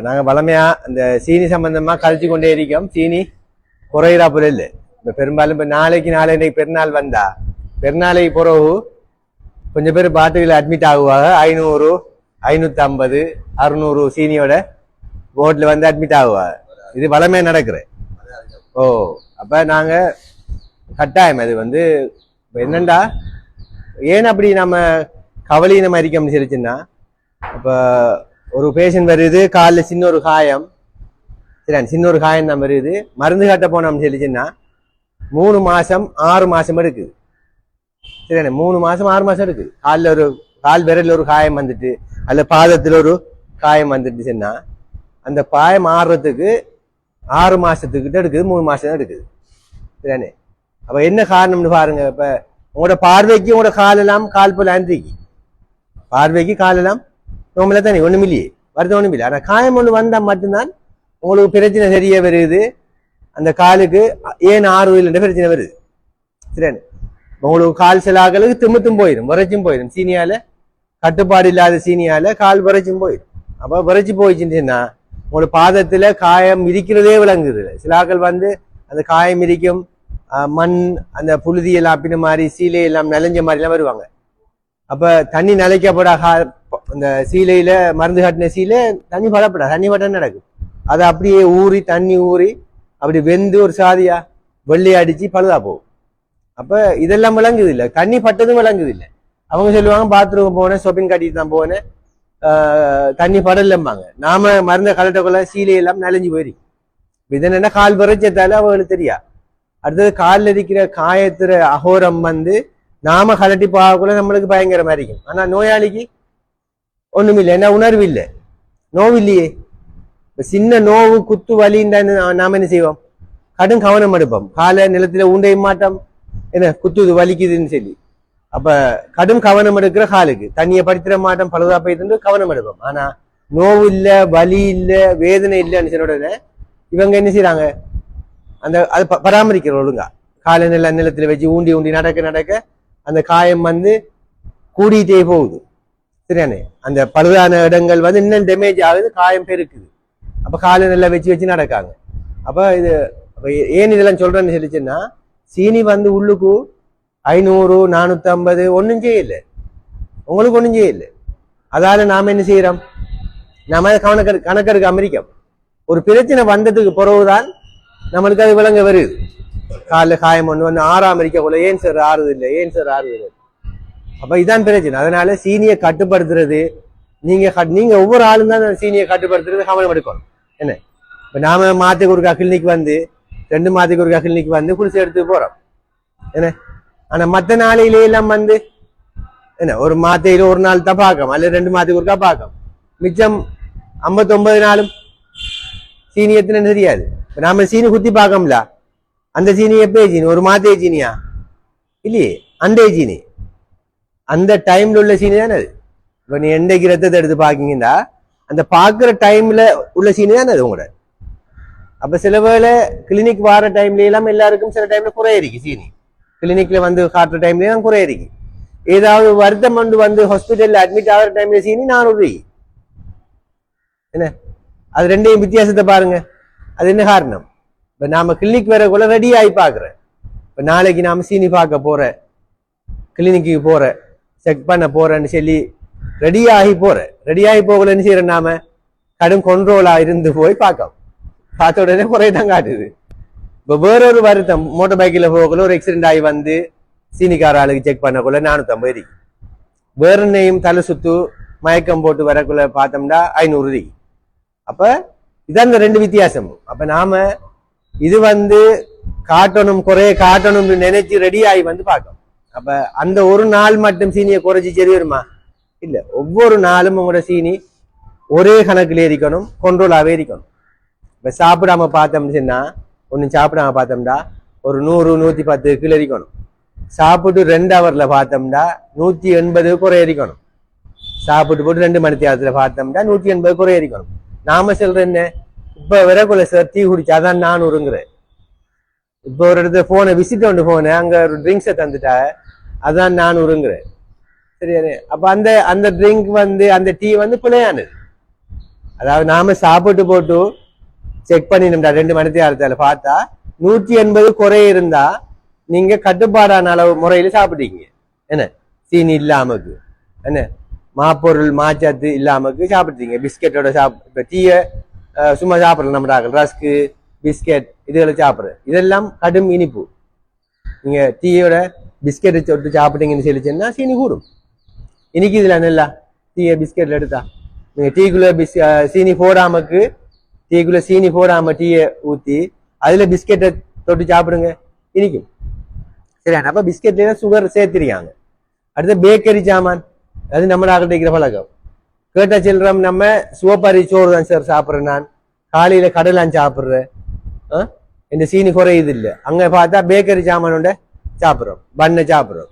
நாங்கள் வளமையா இந்த சீனி சம்பந்தமா கழிச்சு கொண்டே இருக்கோம். சீனி குறையிறா போல இல்லை. இப்போ பெரும்பாலும் இப்போ நாளைக்கு பெருநாள் வந்தா பெருநாளைக்கு பிறகு கொஞ்சம் பேர் பாட்டுகள் அட்மிட் ஆகுவாங்க. 500 550 600 சீனியோட போர்ட்ல வந்து அட்மிட் ஆகுவாங்க. இது வளமையா நடக்குது. ஓ அப்ப நாங்க கட்டாயம் அது வந்து என்னண்டா ஏன் அப்படி நம்ம கவலையினம் அறிக்கை சரிச்சுன்னா, இப்போ ஒரு பேஷண்ட் வருது, காலில் சின்ன ஒரு காயம், சரி சின்ன ஒரு காயம் தான் வருது, மருந்து கட்ட போனோம்னு சொல்லிச்சுன்னா 3 மாசம் 6 மாசம் இருக்குது. சரி 3 மாசம் 6 மாசம் இருக்குது. கால் விரல் ஒரு காயம் வந்துட்டு அல்ல பாதத்தில் ஒரு காயம் வந்துட்டுச்சுன்னா அந்த பாயம் ஆறுறதுக்கு 6 மாசத்துக்கிட்ட எடுக்குது, 3 மாசம் தான் எடுக்குது. சரியானே? அப்ப என்ன காரணம்னு பாருங்க. இப்ப உங்களோட பார்வைக்கு உங்களோட காலெல்லாம் கால் போல அன்றைக்கு பார்வைக்கு காலெல்லாம் நோம்பல தானே, ஒண்ணும் இல்லையே, வருது ஒண்ணும் இல்லை. ஆனா காயம் ஒண்ணு வந்தா மட்டும்தான் உங்களுக்கு பிரச்சனை தெரிய வருது. அந்த காலுக்கு ஏன் ஆறுதல் பிரச்சனை வருது. சரியானே? உங்களுக்கு கால் சிலாக்களுக்கு திமுத்தும் போயிடும், விரைச்சும் போயிடும். சீனியால கட்டுப்பாடு இல்லாத சீனியால கால் விரைச்சும் போயிடும். அப்ப விரைச்சு போயிடுச்சுன்னா உங்களோட பாதத்துல காயம் இருக்கிறதே விளங்குது. சிலாக்கள் வந்து அந்த காயம் இருக்கும், மண் அந்த புழுதி எல்லாம் அப்படின மாதிரி சீலை எல்லாம் நனைஞ்ச மாதிரி எல்லாம் வருவாங்க. அப்ப தண்ணி நிலைக்கப்படா அந்த சீலையில மருந்து கட்டின சீலை தண்ணி படப்படா, தண்ணி பட்டம் நடக்கும். அதை அப்படியே ஊறி தண்ணி ஊறி அப்படி வெந்து ஒரு சாதியா வெள்ளி அடிச்சு பழுதா போகும். அப்ப இதெல்லாம் விளங்குது இல்லை, தண்ணி பட்டதும் விளங்குது இல்லை. அவங்க சொல்லுவாங்க பாத்ரூம் போனேன், ஷாப்பிங் கட்டிட்டு தான் போனேன், தண்ணி படலம்பாங்க. நாம மருந்த கலட்டக்குள்ள சீலையெல்லாம் நனைஞ்சு போயிரு. இது என்னன்னா கால் விரைச்சத்தால அவங்களுக்கு தெரியா. அடுத்தது காலில் இருக்கிற காயத்துற அகோரம் வந்து நாம கலட்டி பார்க்கக்குள்ள நம்மளுக்கு பயங்கரமா இருக்கும். ஆனா நோயாளிக்கு ஒண்ணுமில்லை, என்ன உணர்வு இல்லை, நோவு இல்லையே. சின்ன நோவு குத்து வலின்னு நாம என்ன செய்வோம், கடும் கவனம் எடுப்போம். காலை நிலத்துல ஊண்டை மாட்டோம், என்ன குத்துது வலிக்குதுன்னு சொல்லி. அப்ப கடும் கவனம் எடுக்கிற காலுக்கு தண்ணியை படுத்திட மாட்டோம், பழுதா போயிட்டு கவனம் எடுப்போம். ஆனா நோவு இல்ல, வலி இல்ல, வேதனை இல்லைன்னு சொன்ன உடனே இவங்க என்ன செய்யறாங்க, அந்த அது பராமரிக்கிற ஒழுங்கா காலை நிலத்துல வச்சு ஊண்டி ஊண்டி நடக்க அந்த காயம் வந்து கூடிட்டே போகுது. சரியானே? அந்த பழுதான இடங்கள் வந்து இன்னும் டேமேஜ் ஆகுது, காயம் பெருக்குது. அப்ப காலை நல்லா வச்சு நடக்காங்க. அப்ப இது ஏன் இதெல்லாம் சொல்றேன்னு சொல்லிச்சுன்னா, சீனி வந்து உள்ளுக்கு 500 450 ஒன்னும் செய்யல, உங்களுக்கு ஒன்னும் செய்யல. அதால நாம என்ன செய்யறோம், நாம கணக்கெடுக்க அமெரிக்கா ஒரு பிரச்சனை வந்ததுக்கு பிறகுதான் நம்மளுக்கு அது விளங்க வருது. காலில் காயம் ஒன்று வந்து 6 அமெரிக்காக்குள்ள ஏன் சார் ஆறுது இல்லை, ஏன் சார் ஆறுது இல்லை. அப்ப இதான் பிரச்சனை. அதனால சீனியை கட்டுப்படுத்துறது நீங்க ஒவ்வொரு ஆளும் தான் சீனியை கட்டுப்படுத்துறது கவனம் எடுக்கணும். என்ன இப்ப நாம மாத்துக்கு ஒருக்கா கிளினிக் வந்து 2 மாதத்துக்கு ஒருக்கா கிளினிக் வந்து குடிசை எடுத்து போறோம். என்ன ஆனா மற்ற நாளையில எல்லாம் வந்து என்ன ஒரு மாத்தையில ஒரு நாள் தான் பார்க்கும், அல்ல 2 மாதத்துக்கு ஒருக்கா பார்க்கும். மிச்சம் 59 நாளும் சீனி எத்தனை தெரியாது. நாம சீனி குத்தி பார்க்கோம்ல, அந்த சீனி எப்பே சீனி, ஒரு மாத்தைய சீனியா இல்லையே, அந்த சீனி அந்த டைம்ல உள்ள சீனி தானே அது. இப்ப நீ எண்டைக்கு ரத்தத்தை எடுத்து பாக்கீங்கன்னா அந்த பாக்குற டைம்ல உள்ள சீனி தானே அது உங்களோட. அப்ப சில வேளை கிளினிக் வார டைம்ல எல்லாம் எல்லாருக்கும் சில டைம்ல குறையிருக்கு சீனி, கிளினிக்ல வந்து காட்டுற டைம்ல தான் குறையிருக்கு. ஏதாவது வருத்தம் வந்து ஹாஸ்பிட்டல்ல அட்மிட் ஆகிற டைம்ல சீனி 400. என்ன அது ரெண்டையும் வித்தியாசத்தை பாருங்க. அது என்ன காரணம், இப்ப நாம கிளினிக் வரக்குள்ள ரெடி ஆகி பாக்குறேன். இப்ப நாளைக்கு நாம சீனி பார்க்க போற, கிளினிக்கு போற, செக் பண்ண போறேன்னு சொல்லி ரெடி ஆகி போகலன்னு செய்யறேன். நாம கடும் கொண்ட்ரோலா இருந்து போய் பார்த்த உடனே குறையதான் காட்டுது. இப்ப வேறொரு வருத்தம், மோட்டர் பைக்கில் போகக்குள்ள ஒரு ஆக்சிடென்ட் ஆகி வந்து சீனிக்கார ஆளுக்கு செக் பண்ணக்குள்ள 450. வேறனையும் தலை சுத்து மயக்கம் போட்டு வரக்குள்ள பார்த்தோம்னா 500. அப்ப இதான் இந்த 2 வித்தியாசம். அப்ப நாம இது வந்து காட்டணும், குறைய காட்டணும்னு நினைச்சு ரெடி ஆகி வந்து பார்க்கணும். அப்ப அந்த ஒரு நாள் மட்டும் சீனியை குறைச்சி சரி வருமா, இல்ல. ஒவ்வொரு நாளும் உங்களோட சீனி ஒரே கணக்குல இருக்கணும், கொண்ட்ரோலாவே இருக்கணும். இப்ப சாப்பிடாம பார்த்தோம்னா ஒன்னும் சாப்பிடாம பார்த்தோம்னா ஒரு 100 110 கீழே இருக்கணும். சாப்பிட்டு 2 ஹவர்ல பார்த்தோம்னா 180 குறைய இருக்கணும். சாப்பிட்டு போட்டு 2 மணி நேரத்துல பார்த்தோம்னா 180 குறைய இருக்கணும். நாம சொல்ற என்ன, இப்ப வரக்குள்ள சார் டீ குடிச்சாதான் 400. இப்போ ஒரு இடத்துல போன விசிட் ஒன்று போனேன், அங்க ஒரு ட்ரிங்க்ஸை தந்துட்டா அதான் 400. சரியானே? அப்ப அந்த ட்ரிங்க் வந்து அந்த டீ வந்து பிழையானது. அதாவது நாம சாப்பிட்டு போட்டு செக் பண்ணினோம்டா 2 மணி நேரத்தால பார்த்தா 180 குறை இருந்தா நீங்க கட்டுப்பாடான அளவு முறையில சாப்பிட்டீங்க. என்ன சீனி இல்லாமக்கு என்ன மாப்பொருள் மாச்சத்து இல்லாமக்கு சாப்பிட்டீங்க. பிஸ்கெட்டோட இப்ப டீய சும்மா சாப்பிடலாம். நம்ம ரஸ்க்கு பிஸ்கெட் இதுகளை சாப்பிடுற இதெல்லாம் கடும் இனிப்பு. நீங்க டீயோட பிஸ்கெட்டை தொட்டு சாப்பிட்டீங்கன்னு சொல்லிச்சுன்னா சீனி கூடும். இன்னைக்கு இதுல நல்லா டீயை பிஸ்கெட்ல எடுத்தா நீங்க டீக்குள்ள சீனி போடாமக்கு டீக்குள்ள சீனி போடாம டீயை ஊத்தி அதுல பிஸ்கெட்டை தொட்டு சாப்பிடுங்க இனிக்கும். சரியா? அப்ப பிஸ்கெட்ல சுகர் சேர்த்திருக்காங்க. அடுத்த பேக்கரி சாமான் அது நம்ம நாக்கிட்ட இருக்கிற பழக்கம். கேட்டா செல்றோம் நம்ம சிவப்பரி சோறு தான் சார் சாப்பிட்றேன், நான் காலையில கடலான் சாப்பிட்றேன், இந்த சீனி குறையுது இல்லை. அங்க பார்த்தா பேக்கரி சாமானோட சாப்பிட்றோம், பண்ணை சாப்பிட்றோம்,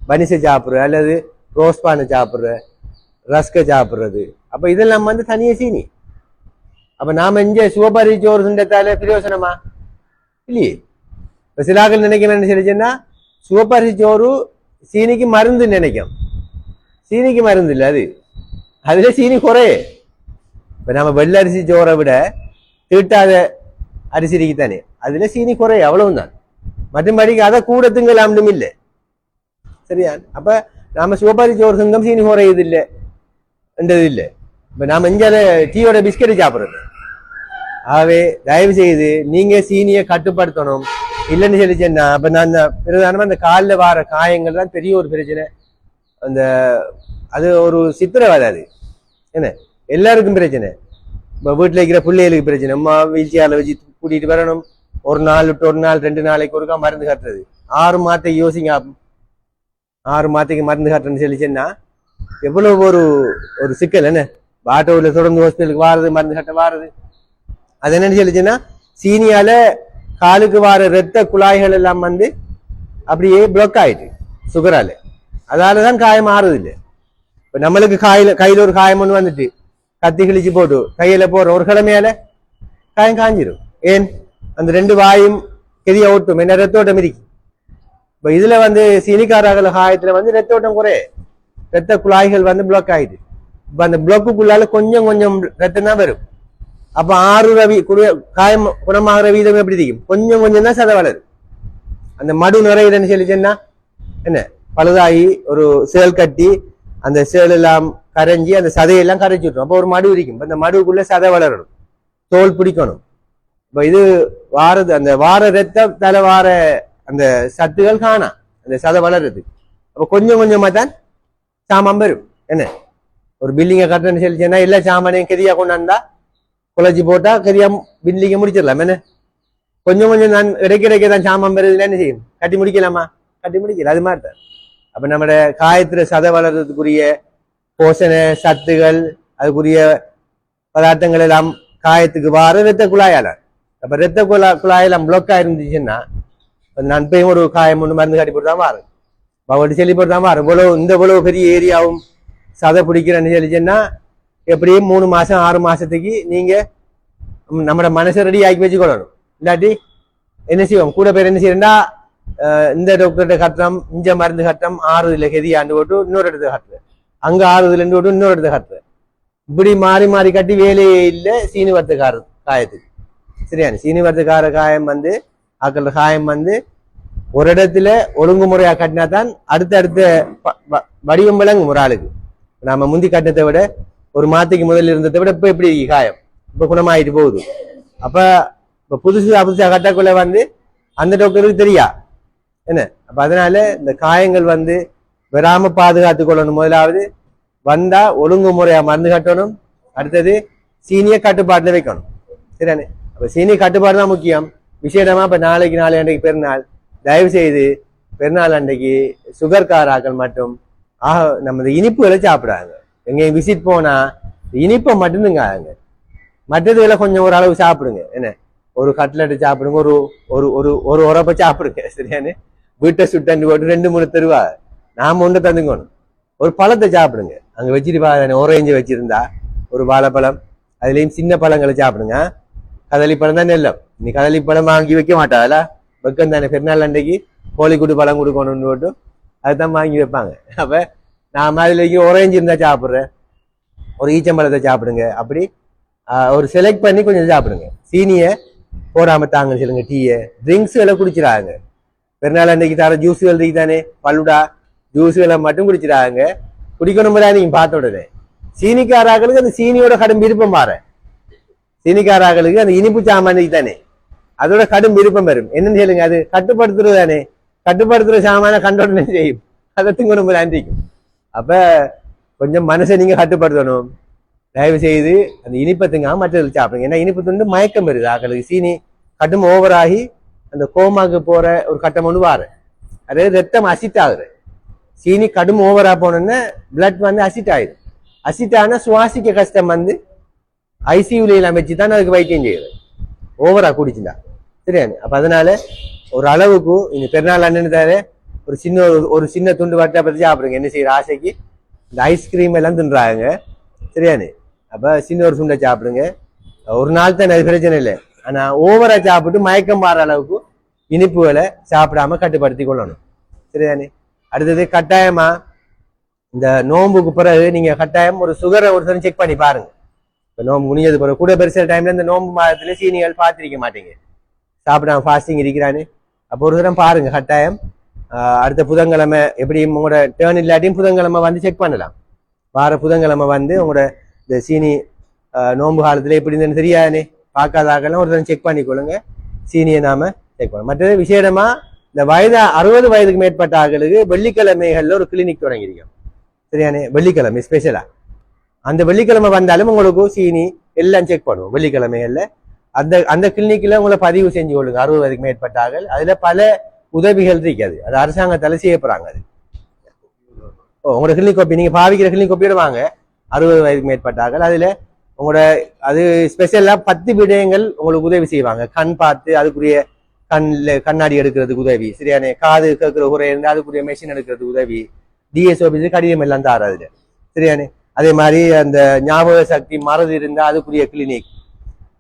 பனிசை சாப்பிட்றோம், அல்லது ரோஸ் பானை சாப்பிட்ற, ரஸ்கை சாப்பிட்றது. அப்ப இதெல்லாம் தனிய சீனி. அப்ப நாம இங்க சிவப்பரி சோறு திண்டத்தால பிரயோசனமா இல்லையே. இப்ப சிலாக்கள் நினைக்கிறேன்னு சொல்லிச்சுன்னா சிவப்பரி சோறு சீனிக்கு மருந்து நினைக்கும். சீனிக்கு மருந்து இல்லை, அதுல சீனி குறையே. இப்ப நம்ம வெள்ளை அரிசி சோறை விட தீட்டாத அரிசி இருக்குத்தானே, அதுல சீனி குறைய அவ்வளவுதான். மற்றபடிக்கு அதை கூட திங்கலாம்னும் இல்லை. சரியா? அப்ப நாம சிவப்பரி சோறு திங்கம் சீனி குறையுது இல்லை என்றது இல்லை. இப்ப நாம இஞ்சால டீயோட பிஸ்கெட் சாப்பிடுறது. ஆகவே தயவு செய்து நீங்க சீனியை கட்டுப்படுத்தணும். இல்லைன்னு சொல்லிச்சேன்னா அப்ப நான் பிரதானமா அந்த காலில் வார காயங்கள் தான் பெரிய ஒரு பிரச்சனை. அந்த அது ஒரு சித்திரவதை. அது என்ன எல்லாருக்கும் பிரச்சனை. இப்போ வீட்டில் இருக்கிற பிள்ளைகளுக்கு பிரச்சனை. அம்மா வீழ்ச்சியால வச்சு கூட்டிட்டு வரணும். ஒரு நாள் விட்டு ஒரு நாள் 2 நாளைக்கு ஒருக்கா மருந்து கட்டுறது. 6 மாதத்துக்கு யோசிங்க. 6 மாதத்துக்கு மருந்து கட்டுறேன்னு சொல்லிச்சேன்னா எவ்வளவு ஒரு சிக்கல். என்ன ஆட்டோவில் தொடர்ந்து ஹாஸ்பிட்டலுக்கு வாரது, மருந்து கட்ட வாரது. அது என்னன்னு சொல்லிச்சுன்னா சீனியால காலுக்கு வார ரத்த குழாய்கள் எல்லாம் அப்படியே பிளாக் ஆயிட்டு சுகரால. அதாலதான் காயம் ஆறுது இல்லை. இப்ப நம்மளுக்கு கையில ஒரு காயம் ஒண்ணு வந்துட்டு கத்தி கிழிச்சு போட்டு கையில போற ஒரு கிழமையால காயம் காஞ்சிரும். ஏன்? அந்த 2 வாயும் கெதிய ஓட்டும், என்ன ரத்தோட்டம் இருக்கு. இப்ப இதுல சீனிக்காரர்கள் காயத்துல ரத்தோட்டம் குறைய, ரத்த குழாய்கள் பிளாக் ஆயிட்டு. இப்ப அந்த பிளாக்குக்குள்ளால கொஞ்சம் கொஞ்சம் ரத்தம் தான் வரும். அப்ப 6 காயம் குணமாகிற வீதம் எப்படி இருக்கும்? கொஞ்சம் கொஞ்சம் தான் சதை வளரும். அந்த மடு நிறையிலன்னு சொல்லிச்சேன்னா என்ன பழுதாகி ஒரு சேல் கட்டி அந்த சேல் எல்லாம் கரைஞ்சி அந்த சதையெல்லாம் கரைச்சி விட்டுரும். அப்போ ஒரு மடு இருக்கும். அந்த மடுவுக்குள்ள சதை வளரணும், தோல் பிடிக்கணும். இப்ப இது வாரது அந்த வார ரத்தத்தால வார அந்த சத்துகள் காணா அந்த சதை வளருது. அப்ப கொஞ்சம் கொஞ்சமா தான் சாமான் வரும். என்ன ஒரு பில்டிங்கை கட்டுறேன்னு சொல்லிச்சேன்னா எல்லா சாமானையும் கெதியா கொண்டாந்தா குழச்சி போட்டா கரியா பில்டிங்கை முடிச்சிடலாம். என்ன கொஞ்சம் கொஞ்சம் நான் இடைக்கிடைக்க தான் சாமான் வருதுல என்ன செய்யும்? கட்டி முடிக்கலாமா? கட்டி முடிக்கல. அது மாதிரி தான். அப்ப நம்மட காயத்துல சதை வளர்றதுக்குரிய போஷண சத்துகள் அதுக்குரிய பதார்த்தங்கள் எல்லாம் காயத்துக்கு வார ரத்த குழாயால. அப்ப ரத்த குழாயெல்லாம் பிளாக் ஆயிருந்துச்சுன்னா நான் போய் ஒரு காயம் ஒன்று மருந்து கட்டி போட்டு தான் வாரு, பவட்டி சொல்லி போட்டு தான் வாரு. இவ்வளவு பெரிய ஏரியாவும் சதை பிடிக்கிறேன்னு சொல்லிச்சுன்னா எப்படியும் 3 மாசம் 6 மாசத்துக்கு நீங்க நம்மட மனசை ரெடி ஆக்கி வச்சுக்கொள்ளணும். இல்லாட்டி என்ன செய்வோம்? கூட பேர் என்ன செய்யறா, இந்த டாக்டர்கிட்ட கட்டுறோம், இஞ்ச மருந்து கட்டுறோம், 6 கெதி ஆண்டு போட்டு இன்னொரு இடத்த கட்டுறேன், அங்க 6 போட்டு இன்னொரு இடத்த கட்டுறேன். இப்படி மாறி மாறி கட்டி வேலையே இல்லை சீனிவர்த்தக்கார காயத்துக்கு. சரியான சீனிவர்த்தக்கார காயம் ஆக்கள காயம் ஒரு இடத்துல ஒழுங்குமுறையா கட்டினா தான் அடுத்த வடிவம் விளங்கும் ஒரு ஆளுக்கு. நாம முந்தி கட்டினத்தை விட ஒரு மாத்துக்கு முதல்ல இருந்ததை விட இப்ப எப்படி காயம் இப்ப குணமாயிட்டு போகுது. அப்ப இப்ப புதுசா கட்டக்குள்ள அந்த டாக்டருக்கு தெரியா என்ன. அப்ப அதனால இந்த காயங்கள் வராம பாதுகாத்து கொள்ளணும். முதலாவது வந்தா ஒழுங்குமுறையா மருந்து கட்டணும். அடுத்தது சீனிய கட்டுப்பாட்டுல வைக்கணும். சரியானே? அப்ப சீனிய கட்டுப்பாடு தான் முக்கியம். விசேடமா இப்ப நாளைக்கு அன்றைக்கு பெருநாள், தயவு செய்து பெருநாள் அன்றைக்கு சுகர் காராக்கள் மட்டும் நம்ம இனிப்புகளை சாப்பிடாங்க. எங்கேயும் விசிட் போனா இனிப்பை மட்டும்துங்க. மற்றதுகளை கொஞ்சம் ஒரு அளவு சாப்பிடுங்க. என்ன ஒரு கட்லெட்டு சாப்பிடுங்க, ஒரு ஒரு ஒரு ஒரு உரப்ப சாப்பிடுங்க. சரியானு? வீட்டை சுட்டண்டு போட்டு 2-3 தருவா நாம ஒன்று தந்துக்கணும். ஒரு பழத்தை சாப்பிடுங்க. அங்க வச்சிருப்பா ஓரேஞ்சு வச்சிருந்தா ஒரு வாழைப்பழம், அதுலயும் சின்ன பழங்களை சாப்பிடுங்க. கதளிப்பழம் தான் நெல்லம். நீ கதளிப்பழம் வாங்கி வைக்க மாட்டாளா? வெக்கம் தானே. பெருநாள் அன்றைக்கு கோழிக்கூட்டு பழம் கொடுக்கணும்னு போட்டு அதுதான் வாங்கி வைப்பாங்க. அப்ப நாம அதுல ஓரேஞ்சு இருந்தா சாப்பிடுறேன், ஒரு ஈச்சம்பழத்தை சாப்பிடுங்க. அப்படி ஒரு செலக்ட் பண்ணி கொஞ்சம் சாப்பிடுங்க. சீனியை போடாம தாங்க சொல்லுங்க. டீயை ட்ரிங்க்ஸுகளை குடிச்சிடாங்க. பெருநாள் அன்னைக்கு தர ஜூஸுகள் தானே, பல்லுடா ஜூஸுகளை மட்டும் குடிச்சிடாங்க. குடிக்கணும் நீங்க பார்த்த உடனே சீனிக்காராக்களுக்கு அந்த சீனியோட கடும் விருப்பம் மாற. சீனிக்காராக்களுக்கு அந்த இனிப்பு சாமான் தானே அதோட கடும் விருப்பம் வரும். என்னன்னு சொல்லுங்க, அது கட்டுப்படுத்துறது தானே. கட்டுப்படுத்துற சாமான கண்டோடனே செய்யும், அதை திங்கணும் அன்றைக்கும். அப்ப கொஞ்சம் மனசை நீங்க கட்டுப்படுத்தணும். தயவு செய்து அந்த இனிப்பை திங்காம மற்றதுக்கு சாப்பிடுங்க. ஏன்னா இனிப்பு துண்டு மயக்கம் வருது ஆக்களுக்கு. சீனி கடும் ஓவராகி அந்த கோமாக்கு போற ஒரு கட்டம் ஒன்று வாரு. அதாவது ரத்தம் அசிட் ஆகுது. சீனி கடும் ஓவரா போனோன்னா பிளட் வந்து அசிட் ஆயிடுது. அசிட் ஆனா சுவாசிக்க கஷ்டம் வந்து ஐசியூல எல்லாம் வச்சுதான் அதுக்கு வைத்தியம் செய்யுது, ஓவரா குடிச்சுட்டா. சரியானு. அப்ப அதனால ஒரு அளவுக்கு இங்க பெருநாள் அண்ணனு தாரு ஒரு சின்ன துண்டு வட்டை பத்தி சாப்பிடுங்க. என்ன செய்யற ஆசைக்கு இந்த ஐஸ்கிரீம் எல்லாம் தின்றாங்க. சரியானு. அப்ப சின்ன ஒரு சுண்டை சாப்பிடுங்க. ஒரு நாள் தான் அது பிரச்சனை இல்லை. ஆனா ஓவரா சாப்பிட்டு மயக்கம் மாற அளவுக்கு இனிப்புகளை சாப்பிடாம கட்டுப்படுத்தி கொள்ளணும். சரிதானே. அடுத்தது கட்டாயமா இந்த நோம்புக்கு பிறகு நீங்க கட்டாயம் ஒரு சுகரை ஒரு தரம் செக் பண்ணி பாருங்க. இப்ப நோம்பு முடிஞ்சது பிறகு கூட பெருசாக டைம்ல இந்த நோம்பு மாதத்துல சீனிகள் பார்த்திருக்க மாட்டீங்க, சாப்பிடாம ஃபாஸ்டிங் இருக்கிறான்னு. அப்போ ஒரு தரம் பாருங்க கட்டாயம். அடுத்த புதன்கிழமை எப்படியும் உங்களோட டேர்ன் இல்லாட்டியும் புதன்கிழமை வந்து செக் பண்ணலாம். வார புதன்கிழமை வந்து உங்களோட இந்த சீனி நோம்பு காலத்துல எப்படி இருந்ததுன்னு தெரியாதுனே பார்க்காதாக்கெல்லாம் ஒரு தரம் செக் பண்ணிக்கொள்ளுங்க. சீனியை நாம செக் பண்ணலாம். மற்றது விசேடமா இந்த 60 வயதுக்கு மேற்பட்ட ஆட்களுக்கு வெள்ளிக்கிழமைகள்ல ஒரு கிளினிக் தொடங்கியிருக்கோம். சரியானே. வெள்ளிக்கிழமை ஸ்பெஷலா அந்த வெள்ளிக்கிழமை வந்தாலும் உங்களுக்கு சீனி எல்லாம் செக் பண்ணுவோம் வெள்ளிக்கிழமைகள்ல. அந்த கிளினிக்ல உங்களை பதிவு செஞ்சு கொள்ளுங்க. 60 வயதுக்கு மேற்பட்ட ஆட்கள். அதுல பல உதவிகள் இருக்காது, அது அரசாங்கத்தால செய்யப்படுறாங்க. அது உங்களோட கிளினிக் காப்பி நீங்க பாவிக்கிற கிளினிக் காப்பியோட வாங்க. 60 வயதுக்கு மேற்பட்டார்கள். அதுல உங்களோட அது ஸ்பெஷலா 10 விடயங்கள் உங்களுக்கு உதவி செய்வாங்க. கண் பார்த்து அதுக்குரிய கண்ணாடி எடுக்கிறதுக்கு உதவி. சரியானே. காது கேட்கிற குறை இருந்து அதுக்குரிய மெஷின் எடுக்கிறதுக்கு உதவி. டிஎஸ்ஓபி கடிதம் எல்லாம் தாரு அதுல. சரியானே. அதே மாதிரி அந்த ஞாபக சக்தி மறதி இருந்தா அதுக்குரிய கிளினிக்.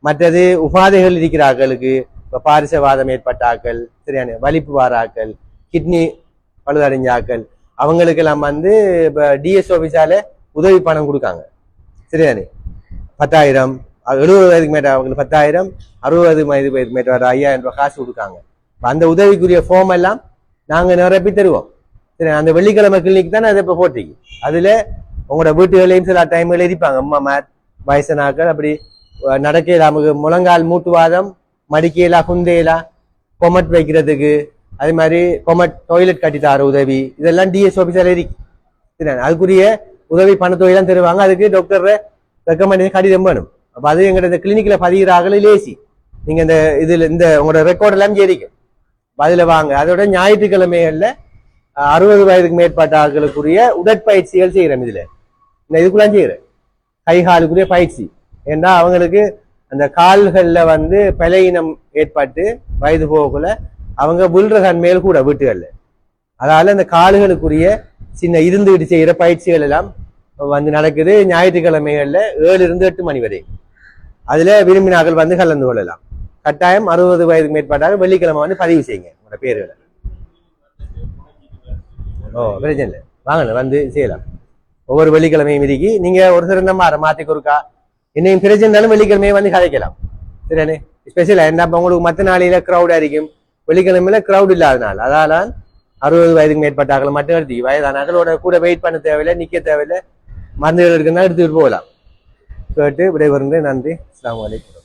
மற்றது உபாதைகள் இருக்கிறார்களுக்கு, இப்ப பாரிசவாதம் ஏற்பட்ட ஆக்கள், சரியானே, வலிப்பு வார ஆக்கள், கிட்னி பழுதடைஞ்ச ஆக்கள், அவங்களுக்கெல்லாம் வந்து இப்ப டிஎஸ் ஆபீஸால உதவி பணம் கொடுக்காங்க. சரியானே. 10,000, 70 வயதுக்கு மேட்ட அவங்களுக்கு 10,000, 60 வயதுக்கு மேட்ட 5,000 ரூபாய் காசு கொடுக்காங்க. அந்த உதவிக்குரிய ஃபார்ம் எல்லாம் நாங்க நிரப்பி தருவோம். சரி. அந்த வெள்ளிக்கிழமை கிளினிக் தானே அதை இப்ப போட்டிக்கு. அதுல உங்களோட வீட்டுகளையும் சில டைம்கள் இருப்பாங்க. அம்மா மேட் வயசனாக்கள் அப்படி நடக்கையில நமக்கு முழங்கால் மூட்டுவாதம், மடிக்கையிலா குந்தையிலா கொமட் வைக்கிறதுக்கு, அதே மாதிரி கொமட் டாய்லெட் கட்டி தர உதவி, இதெல்லாம் டிஎஸ் ஆபீஸால இருக்கு. அதுக்குரிய உதவி பணத்தொகையெல்லாம் தருவாங்க. அதுக்கு டாக்டர் ரெக்கமெண்ட் கடிதம் வேணும். அப்ப அது எங்க இந்த கிளினிக்ல பதிகிறார்கள் லேசி. நீங்க இந்த இதுல இந்த உங்களோட ரெக்கார்ட் எல்லாம் சேரிக்கும். அதுல வாங்க. அதோட ஞாயிற்றுக்கிழமைகள்ல 60 வயதுக்கு மேற்பட்ட ஆட்களுக்குரிய உடற்பயிற்சிகள் செய்யறேன். இதுல இதுக்குள்ளாம் செய்யறேன் கை காலுக்குரிய பயிற்சி. ஏன்னா அவங்களுக்கு அந்த கால்கள்ல வந்து பலையினம் ஏற்பட்டு வயது போகக்குள்ள அவங்க விழுற தன்மையில் கூட வீட்டுகள்ல. அதனால அந்த கால்களுக்குரிய சின்ன இருந்துகிட்டு செய்யற பயிற்சிகள் எல்லாம் வந்து நடக்குது ஞாயிற்றுக்கிழமைகள்ல 7 to 8 மணி வரை. அதுல விரும்பினார்கள் வந்து கலந்து கொள்ளலாம். கட்டாயம் 60 வயதுக்கு மேற்பட்டாக வெள்ளிக்கிழமை வந்து பதிவு செய்யுங்க உங்களோட பேர்களை. பிரச்சனை இல்லை, வாங்க வந்து செய்யலாம். ஒவ்வொரு வெள்ளிக்கிழமையும் இருக்கு. நீங்க ஒரு சிறந்த மாத்தி கொடுக்கா என்னையும் பிரச்சனைனாலும் வெள்ளிக்கிழமையை வந்து கதைக்கலாம். சரியானே. ஸ்பெஷலா என்ன உங்களுக்கு மற்ற நாளையில கிரௌடா இருக்கும், வெள்ளிக்கிழமையில கிரௌட் இல்லாதனால. அதனால 60 வயதுக்கு மேற்பட்டாக்கள் மட்டும் எடுத்து வயதானாக்களோட கூட வெயிட் பண்ண தேவையில்லை, நிக்க தேவையில்லை, மருந்துகள் இருக்குன்னா எடுத்துட்டு போகலாம். கேட்டு விடைபெறுங்க. நன்றி. அஸ்ஸலாமு அலைக்கும்.